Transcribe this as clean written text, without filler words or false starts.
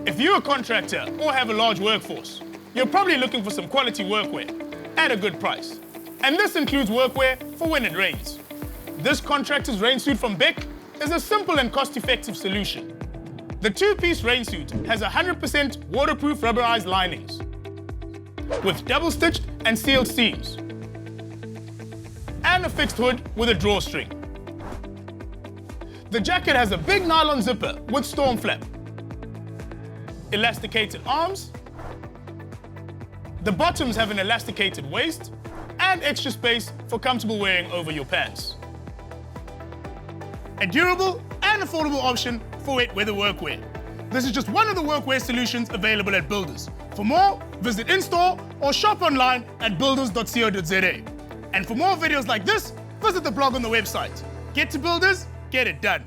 If you're a contractor or have a large workforce, you're probably looking for some quality workwear at a good price. And this includes workwear for when it rains. This Contractors rain suit from Beck is a simple and cost-effective solution. The two-piece rain suit has 100% waterproof rubberized linings with double-stitched and sealed seams and a fixed hood with a drawstring. The jacket has a big nylon zipper with storm flap, elasticated arms, the bottoms have an elasticated waist, and extra space for comfortable wearing over your pants. A durable and affordable option for wet weather workwear. This is just one of the workwear solutions available at Builders. For more, visit in-store or shop online at builders.co.za. And for more videos like this, visit the blog on the website. Get to Builders, get it done.